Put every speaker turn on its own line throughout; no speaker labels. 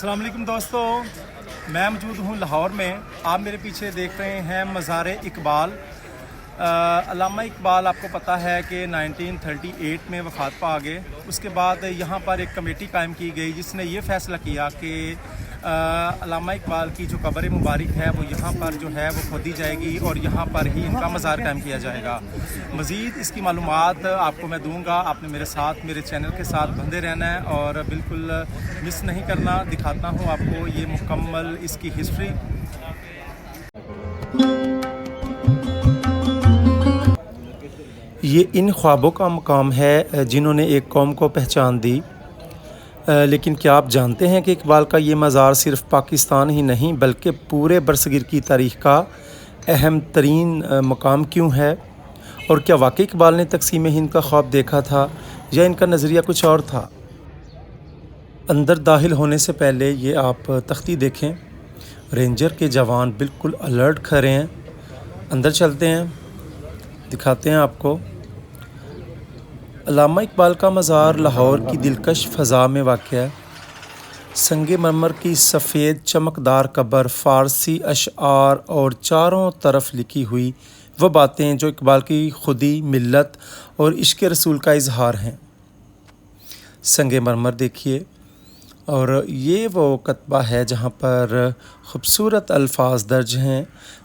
अस्सलाम वालेकुम दोस्तों, मैं मौजूद हूँ लाहौर में। आप मेरे पीछे देख रहे हैं मज़ार इकबाल। अल्लामा इकबाल आपको पता है कि 1938 में वफ़ात पा गए। उसके बाद यहाँ पर एक कमेटी कायम की गई जिसने ये फ़ैसला किया कि अल्लामा इकबाल की जो कब्र मुबारक है वो यहाँ पर जो है वो खोदी जाएगी और यहाँ पर ही इनका मज़ार कायम किया जाएगा। मज़ीद इसकी मालूमात आपको मैं दूंगा। आपने मेरे साथ मेरे चैनल के साथ बंधे रहना है और बिल्कुल मिस नहीं करना। दिखाता हूँ आपको ये मुकम्मल इसकी हिस्ट्री। ये इन ख्वाबों का मकाम है जिन्होंने एक कौम को पहचान दी। लेकिन क्या आप जानते हैं कि इकबाल का ये मज़ार सिर्फ़ पाकिस्तान ही नहीं बल्कि पूरे बरसगीर की तारीख़ का अहम तरीन मकाम क्यों है? और क्या वाकई इकबाल ने तक़सीम हिंद का ख्वाब देखा था या इनका नज़रिया कुछ और था? अंदर दाखिल होने से पहले ये आप तख्ती देखें। रेंजर के जवान बिल्कुल अलर्ट खड़े हैं। अंदर चलते हैं, दिखाते हैं आपको। अल्लामा इकबाल का मज़ार लाहौर की दिलकश फ़ज़ा में वाक़ है। संगे मरमर की सफ़ेद चमकदार कब्र, फ़ारसी अशआर और चारों तरफ लिखी हुई वो बातें जो इकबाल की खुदी, मिल्लत और इश्क़ रसूल का इजहार हैं। संगे मरमर देखिए, और ये वो कतबा है जहाँ पर ख़ूबसूरत अल्फाज दर्ज हैं।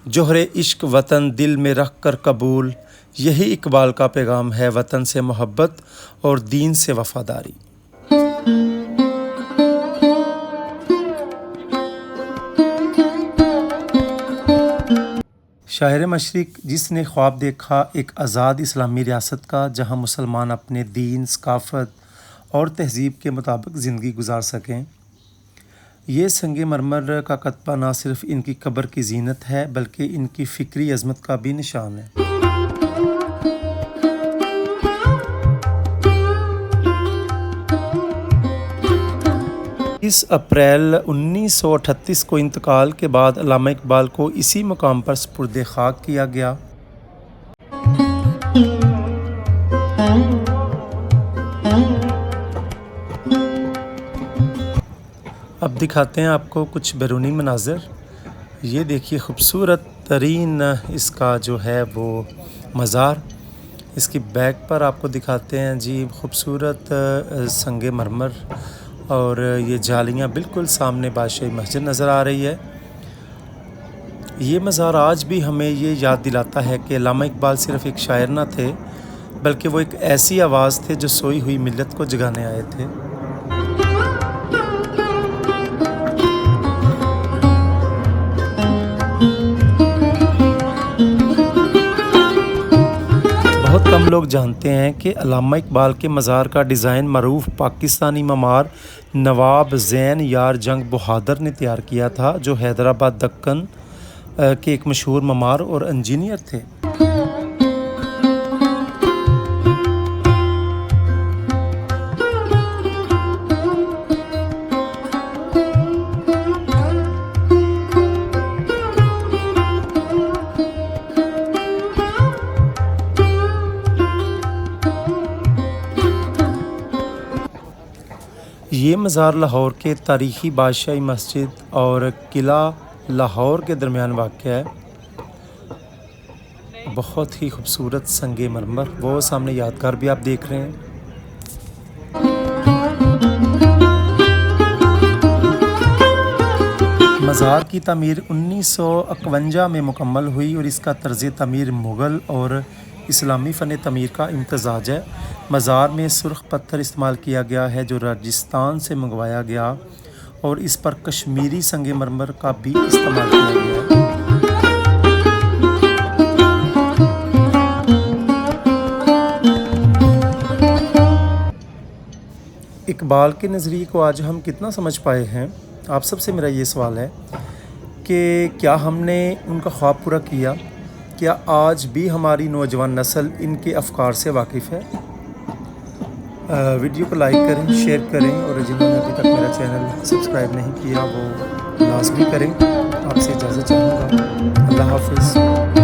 जोहरे इश्क वतन दिल में रख कर कबूल, यही इकबाल का पैगाम है वतन से मोहब्बत और दीन से वफ़ादारी। शायर मशरिक़ जिसने ख्वाब देखा एक आज़ाद इस्लामी रियासत का, जहाँ मुसलमान अपने दीन, सकाफ़त और तहज़ीब के मुताबिक ज़िंदगी गुजार सकें। ये संगे मरमर का कतबा ना सिर्फ़ इनकी कब्र की ज़ीनत है बल्कि इनकी फ़िक्री अज़मत का भी निशान है। इस अप्रैल 1938 को इंतकाल के बाद अल्लामा इकबाल को इसी मुकाम पर सुपुर्द खाक किया गया। अब दिखाते हैं आपको कुछ बैरूनी मनाज़र। ये देखिए खूबसूरत तरीन इसका जो है वो मज़ार। इसकी बैक पर आपको दिखाते हैं जी खूबसूरत संगे मरमर, और ये जालियाँ बिल्कुल सामने बादशाही मस्जिद नज़र आ रही है। ये मज़ार आज भी हमें ये याद दिलाता है कि अल्लामा इकबाल सिर्फ़ एक शायर ना थे बल्कि वो एक ऐसी आवाज़ थे जो सोई हुई मिल्लत को जगाने आए थे। बहुत कम लोग जानते हैं कि अल्लामा इकबाल के मज़ार का डिज़ाइन मरूफ पाकिस्तानी ममार नवाब ज़ैन यार जंग बहादुर ने तैयार किया था, जो हैदराबाद दक्कन के एक मशहूर ममार और इंजीनियर थे। ये मज़ार लाहौर के तारीख़ी बादशाही मस्जिद और किला लाहौर के दरमियान वाक़ है। बहुत ही खूबसूरत संगे मरमर, वो सामने यादगार भी आप देख रहे हैं। मज़ार की तामीर 1951 में मुकम्मल हुई और इसका तर्ज़ तामीर मुग़ल और इस्लामी फ़न तमीर का इम्तज़ाज है। मज़ार में सुर्ख पत्थर इस्तेमाल किया गया है जो राजस्थान से मंगवाया गया, और इस पर कश्मीरी संगे मरमर का भी इस्तेमाल किया गया है। इकबाल के नज़रिए को आज हम कितना समझ पाए हैं? आप सबसे मेरा ये सवाल है कि क्या हमने उनका ख्वाब पूरा किया? क्या आज भी हमारी नौजवान नस्ल इनके अफ़कार से वाकिफ़ है? वीडियो को लाइक करें, शेयर करें, और जिन्होंने अभी तक मेरा चैनल सब्सक्राइब नहीं किया वो लाज़मी करें। आपसे इजाज़त चाहूँगा। अल्लाह हाफ़िज़।